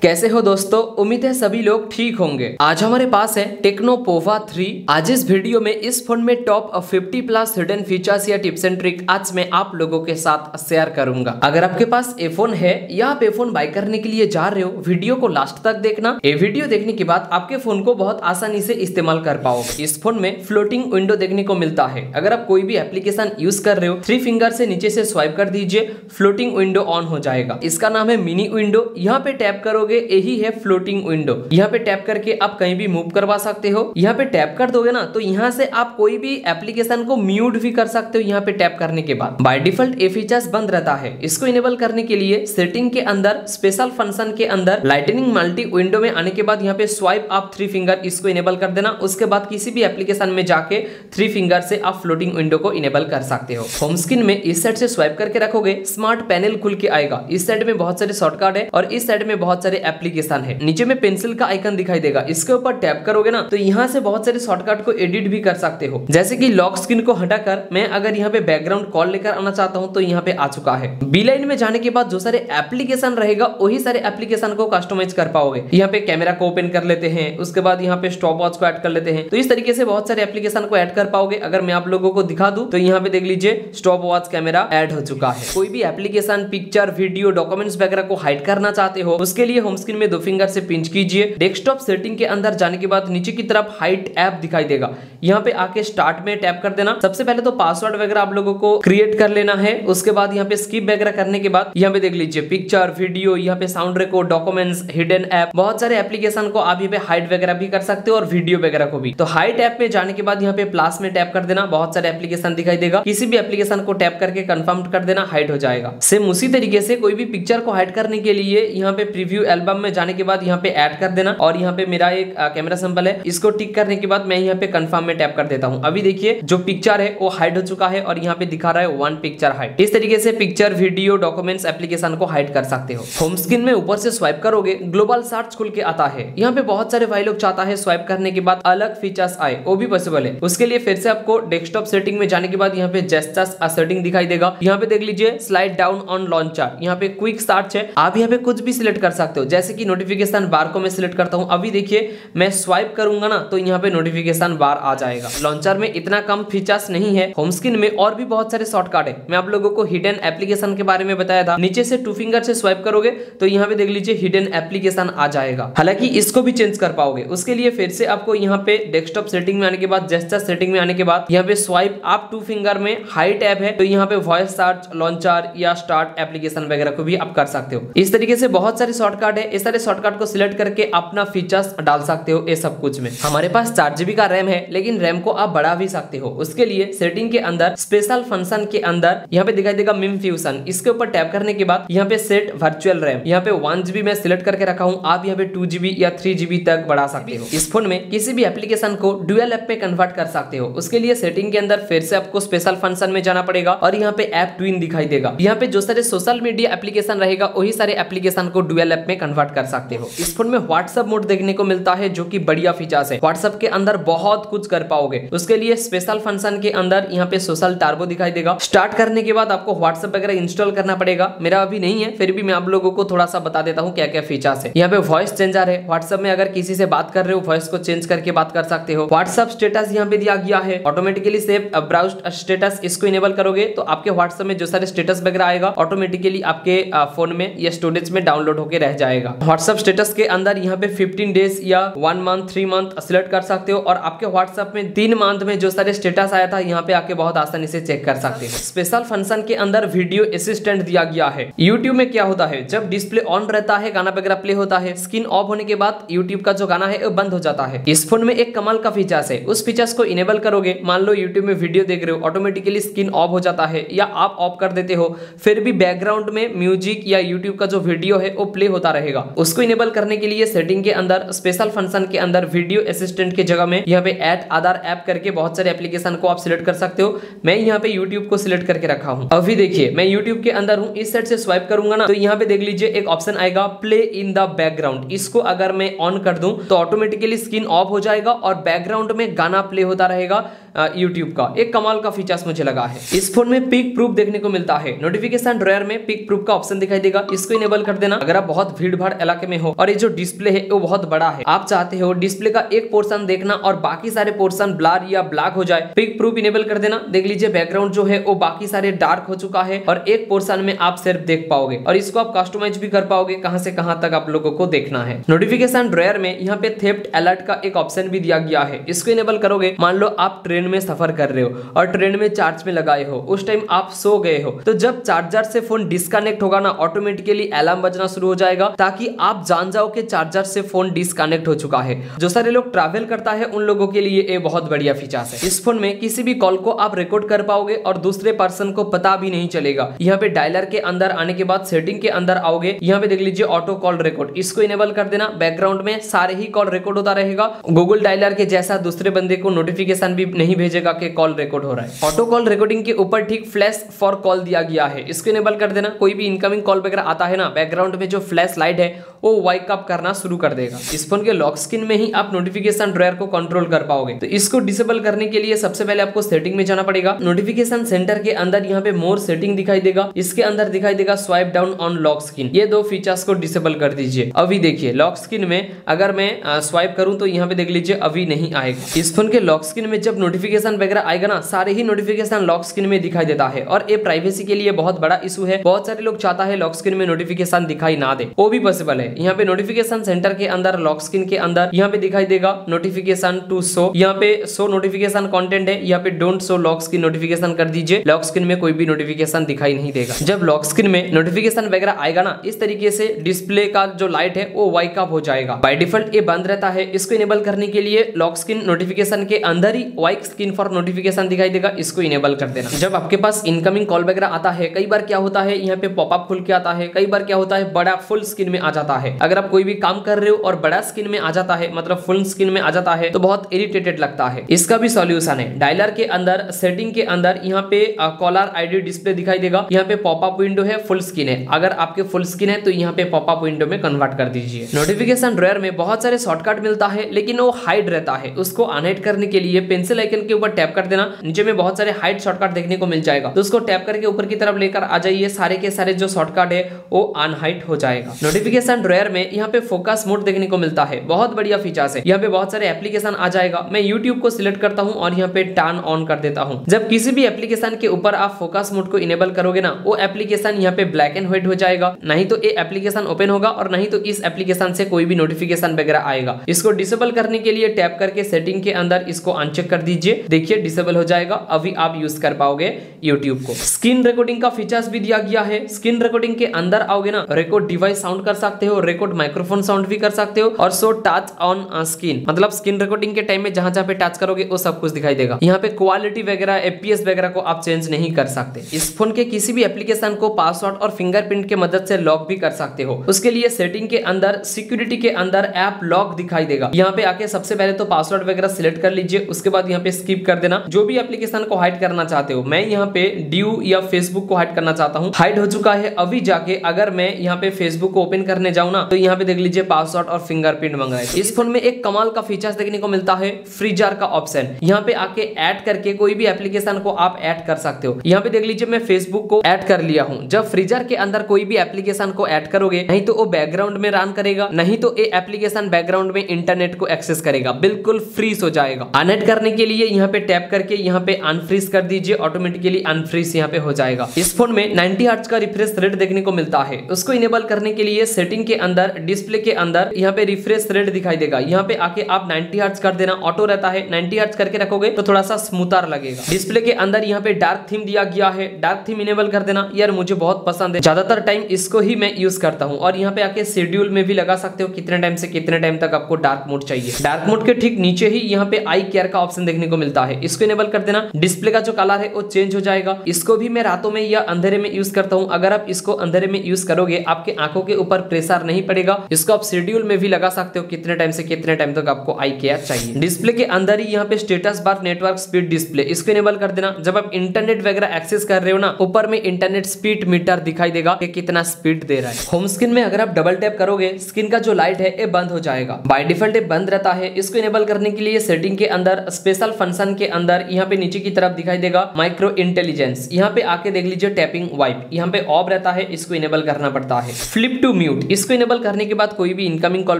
कैसे हो दोस्तों, उम्मीद है सभी लोग ठीक होंगे। आज हमारे पास है टेक्नो पोवा 3। आज इस वीडियो में इस फोन में टॉप 50+ हिडन फीचर्स या टिप्स एंड ट्रिक आज मैं आप लोगों के साथ शेयर करूंगा। अगर आपके पास ए फोन है या आप ए फोन बाय करने के लिए जा रहे हो, वीडियो को लास्ट तक देखना। ये वीडियो देखने के बाद आपके फोन को बहुत आसानी से इस्तेमाल कर पाओगे। इस फोन में फ्लोटिंग विंडो देखने को मिलता है। अगर आप कोई भी एप्लीकेशन यूज कर रहे हो, 3 फिंगर से नीचे से स्वाइप कर दीजिए, फ्लोटिंग विंडो ऑन हो जाएगा। इसका नाम है मिनी विंडो। यहाँ पे टैप करोगे, यही है फ्लोटिंग विंडो। यहाँ पे टैप करके आप कहीं भी मूव करवा सकते हो। यहाँ पे टैप कर दोगे ना तो यहाँ से आप कोई भी एप्लीकेशन को म्यूट भी कर सकते हो। यहाँ पे टैप करने के बाद बाय डिफॉल्ट ये फीचर्स बंद रहता है। इसको इनेबल करने के लिए सेटिंग के अंदर स्पेशल फंक्शन के अंदर लाइटनिंग मल्टी विंडो में आने के बाद यहाँ पे स्वाइप आप 3 फिंगर इसको इनेबल कर देना। उसके बाद किसी भी एप्लीकेशन में जाके 3 फिंगर से आप फ्लोटिंग विंडो को इनेबल कर सकते हो। होम स्क्रीन में इस साइड से स्वाइप करके रखोगे, स्मार्ट पैनल खुल के आएगा। इस साइड में बहुत सारे शॉर्टकट है और इस साइड में बहुत सारे एप्लीकेशन है। नीचे में पेंसिल का आइकन दिखाई देगा, इसके ऊपर टैप करोगे ना तो यहाँ से बहुत सारे शॉर्टकट को एडिट भी कर सकते हो। जैसे कि लॉक स्क्रीन को हटाकर मैं अगर यहाँ पे बैकग्राउंड कॉल लेकर आना चाहता हूँ तो यहाँ पे आ चुका है। बी लाइन में जाने के बाद जो सारे एप्लीकेशन रहेगा वही सारे एप्लीकेशन को कस्टमाइज कर पाओगे। यहाँ पे कैमरा को ओपन कर लेते हैं, उसके बाद यहाँ पे स्टॉप वॉच को ऐड कर लेते हैं। तो इस तरीके से बहुत सारे एप्लीकेशन को ऐड कर पाओगे। अगर मैं आप लोगों को दिखा दूं तो यहाँ पे देख लीजिए स्टॉप वॉच कैमरा ऐड हो चुका है। कोई भी एप्लीकेशन, पिक्चर, वीडियो, डॉक्यूमेंट्स वगैरह को हाइड करना चाहते हो, उसके लिए होम स्क्रीन में 2 फिंगर से पिंच कीजिए। डेस्कटॉप सेटिंग के अंदर जाने के बाद नीचे की तरफ हाइड ऐप दिखाई देगा, यहाँ पे आके स्टार्ट में टैप कर देना। सबसे पहले तो पासवर्ड वगैरह आप लोगों को क्रिएट कर लेना है। उसके बाद यहाँ पे स्किप वगैरह करने के बाद यहाँ पे देख लीजिए पिक्चर, वीडियो, यहाँ पे sound record, documents, hidden app, बहुत सारे एप्लीकेशन को आप यहाँ पे हाइड वगैरह भी कर सकते हो और वीडियो वगैरह को भी। तो हाइड ऐप में जाने के बाद यहाँ पे प्लस में टैप कर देना, बहुत सारे एप्लीकेशन दिखाई देगा। किसी भी एप्लीकेशन को टैप करके कंफर्म कर देना, हाइड हो जाएगा। सेम उसी तरीके से कोई भी पिक्चर को हाइड करने के लिए यहाँ पे प्रीव्यू एल्बम में जाने के बाद यहाँ पे ऐड कर देना और यहाँ पे मेरा एक कैमरा सिंबल है, इसको टिक करने के बाद मैं यहाँ पे कंफर्म में टैप कर देता हूँ। अभी देखिए जो पिक्चर है वो हाइड हो चुका है और यहाँ पे दिखा रहा है 1 पिक्चर हाइड। इस तरीके से पिक्चर, वीडियो, डॉक्यूमेंट्स, एप्लीकेशन को हाइड कर सकते हो। होम स्क्रीन में ऊपर से स्वाइप करोगे, ग्लोबल सर्च खुल के आता है। यहाँ पे बहुत सारे भाई लोग चाहता है स्वाइप करने के बाद अलग फीचर्स आए, वो भी पॉसिबल है। उसके लिए फिर से आपको डेस्कटॉप सेटिंग में जाने के बाद यहाँ पे जेस्चर्स सेटिंग दिखाई देगा। यहाँ पे देख लीजिए स्लाइड डाउन ऑन लॉन्चर, यहाँ पे क्विक सर्च है। आप यहाँ पे कुछ भी सिलेक्ट कर सकते हो, जैसे कि नोटिफिकेशन बार को मैं सिलेक्ट करता हूँ। अभी देखिए मैं स्वाइप करूंगा ना तो यहाँ पे नोटिफिकेशन बार आ जाएगा। लॉन्चर में इतना कम फीचर्स नहीं है। होम स्क्रीन में और भी बहुत सारे शॉर्टकट है। मैं आप लोगों को हिडन एप्लीकेशन के बारे में बताया था। नीचे से 2 फिंगर से स्वाइप करोगे तो यहाँ पे देख लीजिए हिडन एप्लीकेशन आ जाएगा। हालांकि इसको भी चेंज कर पाओगे। उसके लिए फिर से आपको यहाँ पे डेस्कटॉप सेटिंग में आने के बाद, जेस्चर सेटिंग में आने के बाद यहाँ पे स्वाइप आप 2 फिंगर में हाइड ऐप है तो यहाँ पे वॉइस सर्च, लॉन्चर या स्टार्ट एप्लीकेशन वगैरह को भी आप कर सकते हो। इस तरीके से बहुत सारे शॉर्टकट है। इस सारे शॉर्टकट को सिलेक्ट करके अपना फीचर्स डाल सकते हो। ये सब कुछ में हमारे पास 4 GB का रैम है, लेकिन रैम को आप बढ़ा भी सकते हो। उसके लिए सेटिंग के अंदर स्पेशल फंक्शन के अंदर यहाँ पे दिखाई देगा मिम फ्यूजन, इसके ऊपर टैप करने के बाद यहाँ पे सेट वर्चुअल रैम, यहाँ पे 1 GB मैं सिलेक्ट करके रखा हूँ। आप यहाँ पे 2 GB या 3 GB तक बढ़ा सकते हो। इस फोन में किसी भी एप्लीकेशन को डुअल ऐप में कन्वर्ट कर सकते हो। उसके लिए सेटिंग के अंदर फिर से आपको स्पेशल फंक्शन में जाना पड़ेगा और यहाँ पे ऐप ट्विन दिखाई देगा। यहाँ पे जो सारे सोशल मीडिया एप्लीकेशन रहेगा वही सारे एप्लीकेशन को डुअल ऐप में कन्वर्ट कर सकते हो। इस फोन में व्हाट्सएप मोड देखने को मिलता है जो कि बढ़िया फीचर्स है। व्हाट्सएप के अंदर बहुत कुछ कर पाओगे। उसके लिए स्पेशल फंक्शन के अंदर यहाँ पे सोशल टर्बो दिखाई देगा। स्टार्ट करने के बाद आपको व्हाट्सएप वगैरह इंस्टॉल करना पड़ेगा। मेरा अभी नहीं है, फिर भी मैं आप लोगों को थोड़ा सा बता देता हूँ क्या क्या फीचर्स है। यहाँ पे वॉइस चेंजर है। व्हाट्सएप में अगर किसी से बात कर रहे हो, वॉइस को चेंज करके बात कर सकते हो। व्हाट्सएप स्टेटस यहाँ पे दिया गया है, ऑटोमेटिकली सेव ब्राउज्ड स्टेटस। इसको इनेबल करोगे तो आपके व्हाट्सएप में जो सारे स्टेटस वगैरह आएगा ऑटोमेटिकली आपके फोन में या स्टोरेज में डाउनलोड होकर रह जाएगा। व्हाट्सएप स्टेटस के अंदर यहाँ पे 15 डेज या 1 मंथ, 3 मंथ सिलेक्ट कर सकते हो और आपके व्हाट्सएप में 3 मंथ में जो सारे स्टेटस आया था यहाँ पे आके बहुत आसानी से चेक कर सकते हो। स्पेशल फंक्शन के अंदर वीडियो असिस्टेंट दिया गया है। यूट्यूब में क्या होता है, जब डिस्प्ले ऑन रहता है, गाना वगैरह प्ले होता है, स्क्रीन ऑफ होने के बाद यूट्यूब का जो गाना है वो बंद हो जाता है। इस फोन में एक कमाल का फीचर्स है। उस फीचर्स को इनेबल करोगे, मान लो यूट्यूब में वीडियो देख रहे हो, ऑटोमेटिकली स्क्रीन ऑफ हो जाता है या आप ऑफ कर देते हो, फिर भी बैकग्राउंड में म्यूजिक या यूट्यूब का जो वीडियो है वो प्ले होता रहेगा। उसको इनेबल करने के लिए सेटिंग के अंदर स्पेशल फंक्शन के अंदर वीडियो असिस्टेंट की जगह में यहाँ पे ऐड आधार ऐप करके बहुत सारे एप्लीकेशन को आप सिलेक्ट कर सकते हो। मैं यहाँ पे यूट्यूब को सिलेक्ट करके रखा हूँ। अभी देखिए मैं यूट्यूब के अंदर हूँ। इस साइड से स्वाइप करूंगा ना तो यहाँ पे देख लीजिए एक ऑप्शन आएगा प्ले इन द बैकग्राउंड। इसको अगर मैं ऑन कर दूं तो ऑटोमेटिकली स्क्रीन ऑफ हो जाएगा और बैकग्राउंड में गाना प्ले होता रहेगा। यूट्यूब का। एक कमाल का फीचर्स मुझे लगा है। इस फोन में पिक प्रूफ देखने को मिलता है। नोटिफिकेशन ड्रॉयर में पिक प्रूफ का ऑप्शन दिखाई देगा, इसको इनेबल कर देना। अगर आप बहुत भीड़ भाड़ इलाके में हो और ये जो डिस्प्ले है वो बहुत बड़ा है, आप चाहते हो डिस्प्ले का एक पोर्शन देखना और बाकी सारे पोर्शन ब्लर या ब्लैक हो जाए, पिक प्रूफ इनेबल कर देना। देख लीजिए बैकग्राउंड जो है वो बाकी सारे डार्क हो चुका है और एक पोर्शन में आप सिर्फ देख पाओगे और इसको आप कस्टमाइज भी कर पाओगे कहां से कहां तक आप लोगों को देखना है। नोटिफिकेशन ड्रॉयर में यहाँ पे थेफ्ट अलर्ट का एक ऑप्शन भी दिया गया है, इसको इनेबल करोगे। मान लो आप ट्रेन में सफर कर रहे हो और ट्रेन में चार्ज में लगाए हो, उस टाइम आप सो गए हो, तो जब चार्जर से फोन डिस्कनेक्ट होगा ना, ऑटोमेटिकली अलार्म बजना शुरू हो जाएगा ताकि आप जान जाओ कि चार्जर से फोन डिस्कनेक्ट हो चुका है। जो सारे लोग ट्रैवल करता है उन लोगों के लिए ये बहुत बढ़िया फीचर्स है। इस फोन में किसी भी कॉल को आप रिकॉर्ड कर पाओगे और दूसरे पर्सन को पता भी नहीं चलेगा। यहाँ पे डायलर के अंदर आने के बाद सेटिंग के अंदर आओगे, यहाँ पे देख लीजिए ऑटो कॉल रिकॉर्ड, इसको इनेबल कर देना। बैकग्राउंड में सारे ही कॉल रिकॉर्ड होता रहेगा। गूगल डायलर के जैसा दूसरे बंदे को नोटिफिकेशन भी नहीं भेजेगा कि कॉल रिकॉर्ड हो रहा है। ऑटो कॉल रिकॉर्डिंग के ऊपर ठीक फ्लैश फॉर कॉल दिया गया है, इसको इनेबल कर देना। कोई भी इनकमिंग कॉल वगैरह आता है ना, बैकग्राउंड में जो फ्लैश लाइट है वो वाइक अप करना शुरू कर देगा। इस फोन के लॉक स्क्रीन में ही आप नोटिफिकेशन ड्रॉयर को कंट्रोल कर पाओगे। तो इसको डिसेबल करने के लिए सबसे पहले आपको सेटिंग में जाना पड़ेगा। नोटिफिकेशन सेंटर के अंदर यहाँ पे मोर सेटिंग दिखाई देगा, इसके अंदर दिखाई देगा swipe down on lock screen. ये दो फीचर्स को डिसेबल कर दीजिए। अभी देखिए लॉक स्क्रीन में अगर मैं स्वाइप करूं तो यहाँ पे देख लीजिए अभी नहीं आएगा। इस फोन के लॉक स्क्रीन में जब नोटिफिकेशन वगैरह आएगा ना, सारे ही नोटिफिकेशन लॉक स्क्रीन में दिखाई देता है और ये प्राइवेसी के लिए बहुत बड़ा इशू है। बहुत सारे लोग चाहता है लॉक स्क्रीन में नोटिफिकेशन दिखाई ना दे, वो भी पॉसिबल है। यहाँ पे नोटिफिकेशन सेंटर के अंदर लॉक स्क्रीन के अंदर यहाँ पे दिखाई देगा नोटिफिकेशन टू शो, यहाँ पे शो नोटिफिकेशन कंटेंट है, यहाँ पे don't show lock screen notification कर दीजिए। लॉक स्क्रीन में कोई भी नोटिफिकेशन दिखाई नहीं देगा। जब लॉक स्क्रीन में नोटिफिकेशन वगैरह आएगा ना, इस तरीके से डिस्प्ले का जो लाइट है वो वाइक अप हो जाएगा। बाय डिफॉल्ट ये बंद रहता है। इसको इनेबल करने के लिए लॉक स्क्रीन नोटिफिकेशन के अंदर ही वाइक स्क्रीन फॉर नोटिफिकेशन दिखाई देगा, इसको इनेबल कर देना। जब आपके पास इनकमिंग कॉल वगैरह आता है, कई बार क्या होता है यहाँ पे पॉपअप खुल के आता है, कई बार क्या होता है बड़ा फुल स्क्रीन में आ जाता है। अगर आप कोई भी काम कर रहे हो और बड़ा स्क्रीन में आ जाता है, मतलब फुल स्क्रीन में आ जाता है, तो बहुत इरिटेटेड लगता है। इसका भी सॉल्यूशन है। डायलर के अंदर सेटिंग के अंदर यहाँ पे कॉलर आईडी डिस्प्ले दिखाई देगा, यहाँ पे पॉपअप विंडो है, फुल स्क्रीन है। अगर आपके फुल स्क्रीन है तो यहाँ पे पॉपअप विंडो में कन्वर्ट कर दीजिए। नोटिफिकेशन ड्रॉयर में बहुत सारे शॉर्टकट मिलता है लेकिन वो हाइड रहता है। उसको अनहाइड करने के लिए पेंसिल आइकन के ऊपर टैप कर देना, नीचे में बहुत सारे हाइड शॉर्टकट देखने को मिल जाएगा, तो उसको टैप करके ऊपर की तरफ लेकर आ जाइए। सारे के सारे जो शॉर्टकट है वो अनहाइड हो जाएगा। नोटिफिकेशन ड्रॉयर में यहाँ पे फोकस मोड देखने को मिलता है, बहुत बढ़िया फीचर्स है। यहाँ पे बहुत सारे एप्लीकेशन आ जाएगा। मैं यूट्यूब को सिलेक्ट करता हूँ और यहाँ पे टर्न ऑन कर देता हूँ। जब किसी भी एप्लीकेशन के ऊपर आप फोकस मोड को इनेबल करोगे ना, वो एप्लीकेशन यहाँ पे ब्लैक एंड व्हाइट हो जाएगा, नहीं तो ये एप्लीकेशन ओपन होगा और नहीं तो इस एप्लीकेशन से कोई भी नोटिफिकेशन वगैरह आएगा। इसको डिसेबल करने के लिए टैप करके सेटिंग के अंदर इसको अनचेक कर दीजिए। देखिए डिसेबल हो जाएगा, अभी आप यूज कर पाओगे यूट्यूब को। स्क्रीन रिकॉर्डिंग का फीचर्स भी दिया गया है। स्क्रीन रिकॉर्डिंग के अंदर आओगे ना, रिकॉर्ड डिवाइस साउंड कर सकते हो, रिकॉर्ड माइक्रोफोन साउंड भी कर सकते हो और शो टच ऑन स्क्रीन, मतलब स्क्रीन रिकॉर्डिंग के टाइम में जहां जहां पे टच करोगे वो सब कुछ दिखाई देगा। यहाँ पे क्वालिटी वगैरह एफपीएस वगैरह को आप चेंज नहीं कर सकते। इस फोन के किसी भी एप्लीकेशन को पासवर्ड और फिंगरप्रिंट के मदद से लॉक भी कर सकते हो। उसके लिए सेटिंग के अंदर सिक्योरिटी के अंदर ऐप लॉक दिखाई देगा। यहाँ पे आके सबसे पहले तो पासवर्ड वगैरह सिलेक्ट कर लीजिए, उसके बाद यहाँ पे स्किप कर देना। जो भी एप्लीकेशन को हाइड करना चाहते हो, मैं यहाँ पे ड्यू या फेसबुक को हाइड करना चाहता हूँ, हाइड हो चुका है। अभी जाके अगर मैं यहाँ पे फेसबुक को ओपन करने जाऊँ ना, तो यहाँ पे देख लीजिए पासवर्ड और फिंगरप्रिंट मांग रहा है। इस फोन में एक कमाल का फीचर्स देखने को मिलता है, फ्रीजर का ऑप्शन। यहाँ पे आके ऐड करके कोई भी एप्लीकेशन को आप ऐड कर सकते हो। यहाँ पे देख लीजिए मैं फेसबुक को ऐड कर लिया हूँ। जब फ्रीजर के अंदर कोई भी एप्लीकेशन को ऐड करोगे, नहीं तो वो बैकग्राउंड में रन करेगा, नहीं तो ये एप्लीकेशन बैकग्राउंड में इंटरनेट को एक्सेस करेगा, बिल्कुल फ्रीज हो जाएगा। अनएड करने के लिए यहाँ पे टैप करके यहाँ पे अनफ्रीज कर दीजिए, ऑटोमेटिकली अनफ्रीज यहाँ पे हो जाएगा। इस फोन में 90 हर्ट्ज का रिफ्रेश रेट देखने को मिलता है। उसको इनेबल करने के लिए सेटिंग के अंदर डिस्प्ले के अंदर यहाँ पे रिफ्रेश रेट दिखाई देगा। यहाँ पे आके आप 90 हर्ट्ज कर देना, ऑटो रहता है। 90 हर्ट्ज करके रखोगे तो थोड़ा सा स्मूथर लगेगा। डिस्प्ले के अंदर यहाँ पे डार्क थीम दिया गया है, डार्क थीम इनेबल कर देना। यार मुझे बहुत पसंद है, ज्यादातर टाइम इसको ही मैं यूज करता हूँ। और यहाँ पे आके शेड्यूल में भी लगा सकते हो कितने टाइम से कितने टाइम तक आपको डार्क मोड चाहिए। डार्क मोड के ठीक नीचे ही यहाँ पे आई केयर का ऑप्शन देखने को मिलता है, इसको इनेबल कर देना। डिस्प्ले का जो कलर है वो चेंज हो जाएगा। इसको भी मैं रातों में या अंधेरे में यूज करता हूँ। अगर आप इसको अंधेरे में यूज करोगे, आपके आंखों के ऊपर प्रेशर नहीं पड़ेगा। इसको आप शेड्यूल में भी लगा सकते हो कितने टाइम से कितने टाइम तक आपको आई केयर चाहिए। डिस्प्ले के अंदर ही यहाँ पे status bar network speed display, इसको इनेबल कर देना। जब आप इंटरनेट वगैरह एक्सेस कर रहे हो ना, ऊपर में इंटरनेट स्पीड मीटर दिखाई देगा कि कितना स्पीड दे रहा है। होम स्क्रीन में अगर आप डबल टैप करोगे, स्क्रीन का जो लाइट है ये बंद हो जाएगा। बाय डिफॉल्ट ये बंद रहता है। इसको इनेबल करने के लिए सेटिंग के अंदर स्पेशल फंक्शन के अंदर यहाँ पे नीचे की तरफ दिखाई देगा माइक्रो इंटेलिजेंस। यहाँ पे आके देख लीजिए टैपिंग वाइप, यहाँ पे ऑफ रहता है, इसको इनेबल करना पड़ता है। फ्लिप टू म्यूट, इसको इनेबल करने के बाद कोई भी इनकमिंग कॉल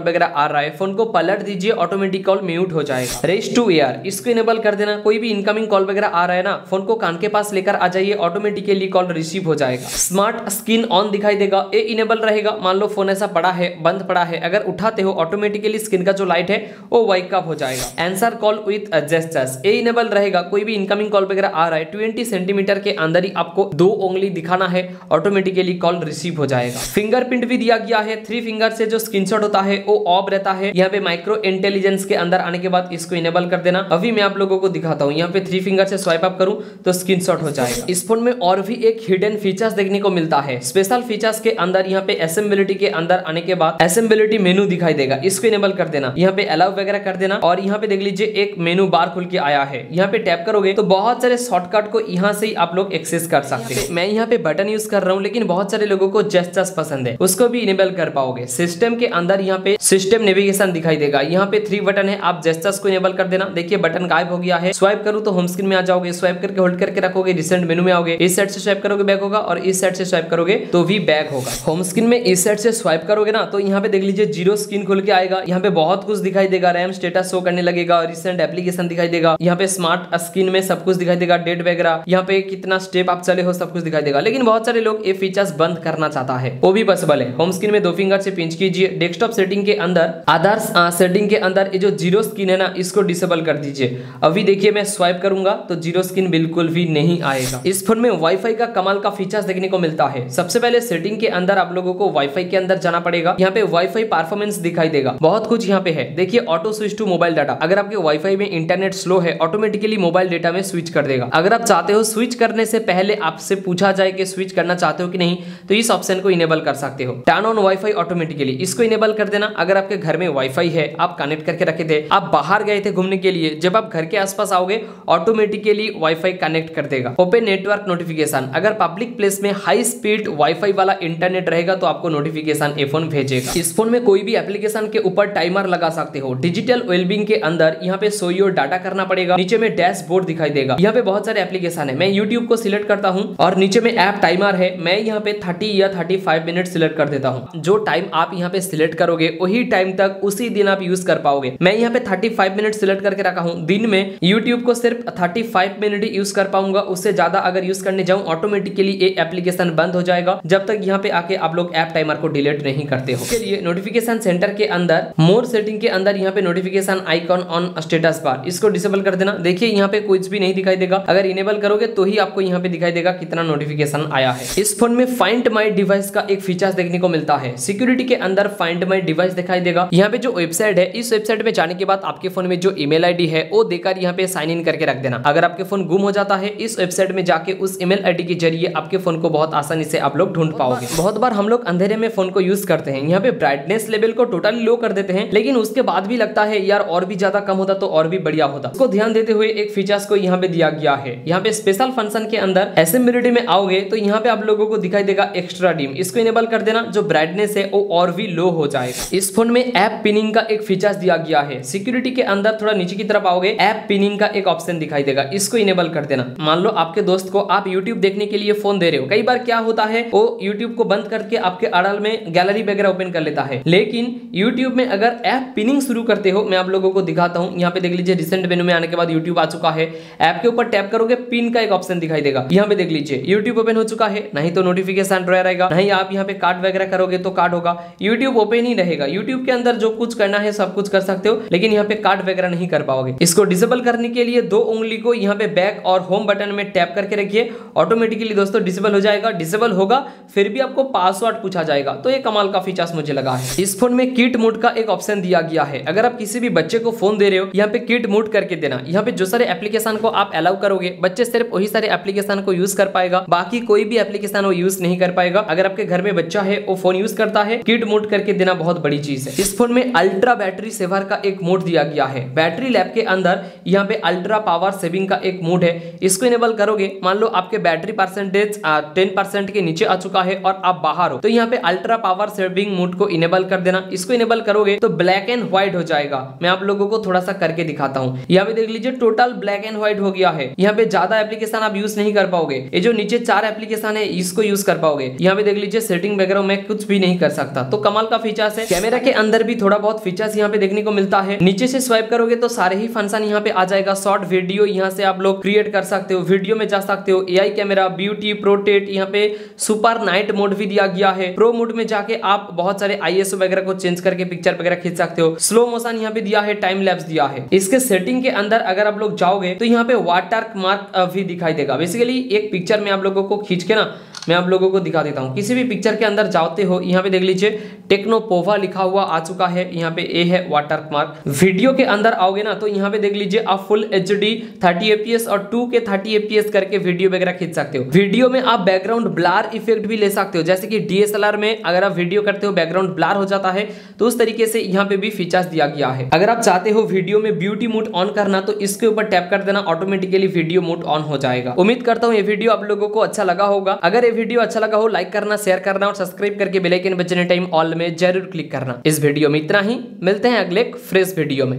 वगैरह आ रहा है, फोन को पलट दीजिए, ऑटोमेटिक कॉल म्यूट हो जाएगा। रेस टू एयर, इसको इनेबल कर देना, कोई भी इनकमिंग कॉल वगैरह आ रहा है ना, फोन को कान के पास लेकर आ जाइए, ऑटोमेटिकली कॉल रिसीव हो जाएगा। स्मार्ट स्क्रीन ऑन दिखाई देगा, ये इनेबल रहेगा। मान लो फोन ऐसा पड़ा है, बंद पड़ा है, अगर उठाते हो ऑटोमेटिकली स्क्रीन का जो लाइट है वो वाइक अप हो जाएगा। आंसर कॉल विद जेस्चर्स, ये इनेबल रहेगा। कोई भी इनकमिंग कॉल वगैरह आ रहा है 20 सेंटीमीटर के अंदर ही आपको 2 उंगली दिखाना है, ऑटोमेटिकली कॉल रिसीव हो जाएगा। फिंगरप्रिंट भी दिया गया है, 3 फिंगर से जो स्क्रीनशॉट होता है वो ऑफ रहता है। यहाँ पे माइक्रो इंटेलिजेंस के अंदर आने के बाद इसको इनेबल कर देना। अभी मैं आप लोगों को दिखाता हूँ, यहाँ पे 3 फिंगर से स्वाइप अप करूँ तो स्क्रीनशॉट हो जाएगा। इस फोन में और भी एक हिडन फीचर्स देखने को मिलता है। स्पेशल फीचर्स के अंदर यहाँ पे असेंबिलिटी के अंदर आने के बाद असेंबिलिटी मेनू दिखाई देगा, इसको इनेबल कर देना। यहाँ पे अलाउ वगैरह कर देना और यहाँ पे देख लीजिए एक मेनू बार खुल के आया है। यहाँ पे टैप करोगे तो बहुत सारे शॉर्टकट को यहाँ से ही आप लोग एक्सेस कर सकते हैं। मैं यहाँ पे बटन यूज कर रहा हूँ, लेकिन बहुत सारे लोगों को जेस्चर्स पसंद है, उसको भी इनेबल कर पाओगे। सिस्टम के अंदर यहाँ पे सिस्टम नेविगेशन दिखाई देगा, यहाँ पे 3 बटन है, आप जेस्चर्स को इनेबल कर देना। देखिए बटन गायब हो गया है। स्वाइप करूँ तो होम स्क्रीन में आ जाओगे, स्वाइप करके होल्ड करके रखोगे, रिसेंट मेनू में आओगे, इस साइड से स्वाइप करोगे बैक होगा और इस साइड से स्वाइप करोगे तो भी बैक होगा। होम स्क्रीन में इस साइड से स्वाइप करोगे ना तो यहाँ पे देख लीजिए 0 स्क्रीन खुल के आएगा। यहाँ पे बहुत कुछ दिखाई देगा, रैम स्टेटस शो करने लगेगा, रिसेंट एप्लीकेशन दिखाई देगा, यहाँ पे स्मार्ट स्क्रीन में सब कुछ दिखाई देगा, डेट वगैरह, यहाँ पे कितना स्टेप आप चले हो सब कुछ दिखाई देगा। लेकिन बहुत सारे लोग ये फीचर्स बंद करना चाहता है, वो भी पॉसिबल है। होम स्क्रीन में 2 फिंगर से पिंच कीजिए, डेस्कटॉप सेटिंग के अंदर आदर्श सेटिंग के अंदर ये जो 0 स्क्रीन है ना, इसको डिसेबल कर दीजिए। अभी देखिए मैं स्वाइप करूंगा तो 0 स्क्रीन बिल्कुल भी नहीं आएगा। इस फोन में वाईफाई का कमाल का फीचर्स देखने को मिलता है। सबसे पहले सेटिंग के अंदर आप लोगों को वाईफाई के अंदर जाना पड़ेगा। यहाँ पे वाईफाई परफॉर्मेंस दिखाई देगा, बहुत कुछ यहाँ पे है। देखिए auto switch to mobile data, अगर आपके वाईफाई में इंटरनेट स्लो है ऑटोमेटिकली मोबाइल डेटा में स्विच कर देगा। अगर आप चाहते हो स्विच करने से पहले आपसे पूछा जाए कि स्विच करना चाहते हो कि नहीं, तो इस ऑप्शन को इनेबल कर सकते हो। टर्न ऑन वाईफाई ऑटोमेटिकली, इसको इनेबल कर देना। अगर आपके घर में वाईफाई है, आप कनेक्ट करके रखे थे, आप बाहर गए थे घूमने के लिए, जब आप घर के आसपास आओगे ऑटोमेटिकली वाईफाई कनेक्ट कर देगा। ओपन नेटवर्क नोटिफिकेशन, अगर पब्लिक प्लेस में हाई स्पीड वाईफाई वाला इंटरनेट रहेगा तो आपको नोटिफिकेशन ये फोन भेजेगा। इस फोन में कोई भी एप्लीकेशन के ऊपर टाइमर लगा सकते हो। डिजिटल वेलबींग के अंदर यहाँ पे शो योर डाटा करना पड़ेगा। नीचे में डैशबोर्ड दिखाई देगा, यहाँ पे बहुत सारे एप्लीकेशन है। मैं यूट्यूब को सिलेक्ट करता हूँ और नीचे में ऐप टाइमर है, मैं यहाँ पे 30 या 35 मिनट सिलेक्ट कर देता हूँ। जो टाइम आप यहाँ पे सिलेक्ट करोगे वही टाइम तक उसी दिन आप यूज कर पाओगे। मैं यहाँ पे 35 मिनट सिलेक्ट करके रखा हूँ। दिन में यूट्यूब को सिर्फ 35 मिनट ही यूज कर पाऊंगा, उससे ज्यादा अगर यूज करने जाऊँ ऑटोमेटिकली ये एप्लीकेशन बंद हो जाएगा, जब तक यहाँ पे आके आप लोग ऐप टाइमर को डिलीट नहीं करते हो। इसके लिए नोटिफिकेशन सेंटर के अंदर मोर सेटिंग के अंदर यहाँ पे notification icon on status bar, इसको डिसेबल कर देना। देखिए यहाँ पे कुछ भी नहीं दिखाई देगा, अगर इनेबल करोगे तो ही आपको यहाँ पे दिखाई देगा कितना नोटिफिकेशन आया है। इस फोन में फाइंड माई डिवाइस का एक फीचर्स देखने को मिलता है। सिक्योरिटी के अंदर फाइंड माई डिवाइस दिखाई देगा। यहाँ पे जो वेबसाइट है, इस वेबसाइट पे जाने के बाद आपके फोन में जो ईमेल आईडी है वो देकर यहाँ पे साइन इन करके रख देना। अगर आपके फोन गुम हो जाता है, इस वेबसाइट में जाके उस ईमेल आईडी के जरिए आपके फोन को बहुत आसानी से आप लोग ढूंढ पाओगे। बहुत बार हम लोग अंधेरे में फोन को यूज करते हैं, यहाँ पे ब्राइटनेस लेवल को टोटली लो कर देते हैं, लेकिन उसके बाद भी लगता है यार और भी ज्यादा कम होता तो और भी बढ़िया होता। उसको ध्यान देते हुए एक फीचर्स को यहाँ पे दिया गया है। यहाँ पे स्पेशल फंक्शन के अंदर असेंबिलिटी में आओगे तो यहाँ पे आप लोगों को दिखाई देगा एक्स्ट्रा डिम, इसको इनेबल कर देना। जो ब्राइटनेस है वो और भी लो हो जाएगा। इस फोन में ऐप पिनिंग का एक फीचर्स दिया गया है। सिक्योरिटी के अंदर थोड़ा नीचे की तरफ आओगे, ऐप पिनिंग का एक ऑप्शन दिखाई देगा, इसको इनेबल कर देना। मान लो आपके दोस्त को आप यूट्यूब देखने के लिए फोन दे रहे हो, कई बार क्या होता है वो यूट्यूब को बंद करके आपके अड़ाल में गैलरी वगैरह ओपन कर लेता है, लेकिन यूट्यूब में अगर ऐप पिनिंग शुरू करते हो, मैं आप लोगों को दिखाता हूँ। यहाँ पे देख लीजिए रिसेंट मेनू में आने के बाद यूट्यूब आ चुका है। ऐप के ऊपर टैप करोगे, पिन का एक ऑप्शन दिखाई देगा, यहाँ पे देख लीजिए यूट्यूब ओपन हो चुका है। नहीं तो नोटिफिकेशन रहेगा, नहीं आप यहाँ पे कार्ड वगैरह करोगे तो कार्ड होगा, यूट्यूब ओपन ही रहेगा। यूट्यूब के अंदर जो कुछ करना है सब कुछ कर सकते हो, लेकिन यहाँ पे कार्ड वगैरह नहीं कर पाओगे। इसको डिसेबल करने के लिए 2 उंगली को यहाँ पे बैक और होम बटन में टैप करके रखिए, ऑटोमेटिकली दोस्तों डिसेबल हो जाएगा। डिसेबल होगा फिर भी आपको पासवर्ड पूछा जाएगा, तो ये कमाल का फीचर्स मुझे लगा है। इस फोन में किट मोड का एक ऑप्शन दिया गया है। अगर आप किसी भी बच्चे को फोन दे रहे हो, यहाँ पे किट मोड करके देना। यहाँ पे जो सारे एप्लीकेशन को आप अलाउ करोगे, बच्चे सिर्फ वही सारे एप्लीकेशन को यूज कर पाएगा, बाकी कोई भी एप्लीकेशन वो यूज नहीं कर पाएगा। अगर आपके घर में बच्चा है वो फोन यूज करता है, किट मोड करके देना बहुत बड़ी चीज है। इस फोन में अल्ट्रा बैटरी सेवर का एक मोड दिया गया है। बैटरी लैब के अंदर यहाँ पे अल्ट्रा पावर सेविंग का एक मोड है, इसको इनेबल करोगे। मान लो आपके बैटरी परसेंटेज 10% के नीचे आ चुका है और आप बाहर हो, तो यहाँ पे अल्ट्रा पावर सेविंग मोड को इनेबल कर देना। इसको इनेबल करोगे तो ब्लैक एंड व्हाइट हो जाएगा। मैं आप लोगों को थोड़ा सा करके दिखाता हूँ। यहाँ पे पे देख लीजिए टोटल ब्लैक एंड व्हाइट हो गया है। यहाँ पे ज्यादा एप्लीकेशन आप यूज नहीं कर पाओगे। ये जो नीचे 4 एप्लीकेशन है इसको यूज कर पाओगे। यहाँ पे देख लीजिए सेटिंग वगैरह में कुछ भी नहीं कर सकता। तो कमाल का फीचर्स है। कैमरा के अंदर भी थोड़ा बहुत फीचर्स यहाँ पे देखने को मिलता है। नीचे से स्वाइप करोगे तो सारे ही फंक्शन यहाँ पे आ जाएगा। शॉर्ट वीडियो यहाँ से आप लोग क्रिएट कर सकते हो, वीडियो में जा सकते हो, एआई कैमरा, ब्यूटी, प्रोटेट, यहाँ पे सुपर नाइट मोड भी दिया गया है। प्रो मोड में जाके आप बहुत सारे आईएसओ वगैरह को चेंज करके पिक्चर वगैरह खींच सकते हो। स्लो मोशन यहाँ पे दिया है, टाइम लैप्स दिया है। इसके सेटिंग के अंदर अगर आप लोग जाओगे तो यहाँ पे वाटर मार्क भी दिखाई देगा। बेसिकली एक पिक्चर में आप लोगों को खींच के ना मैं आप लोगों को दिखा देता हूँ। किसी भी पिक्चर के अंदर जाते हो यहाँ पे देख लीजिए टेक्नोपोवा लिखा हुआ आ चुका है। यहाँ पे ए है वाटर मार्क। वीडियो के अंदर आओगे ना तो यहाँ पे देख लीजिए आप फुल HD 30 fps और 2K 30 fps करके वीडियो वगैरह खींच सकते हो। वीडियो में आप बैकग्राउंड ब्लर इफेक्ट भी ले सकते हो। जैसे कि DSLR में अगर आप वीडियो करते हो बैकग्राउंड ब्लर हो जाता है तो उस तरीके से यहाँ पे भी फीचर्स दिया गया है। अगर आप चाहते हो वीडियो में ब्यूटी मोड ऑन करना तो इसके ऊपर टैप कर देना, ऑटोमेटिकली वीडियो मोड ऑन हो जाएगा। उम्मीद करता हूँ ये वीडियो आप लोगों को अच्छा लगा होगा। अगर ये वीडियो अच्छा लगा हो लाइक करना, शेयर करना और सब्सक्राइब करके बेल आइकन बजने टाइम ऑल में जरूर क्लिक करना। इस वीडियो में इतना ही, मिलते हैं अगले फ्रेश वीडियो में।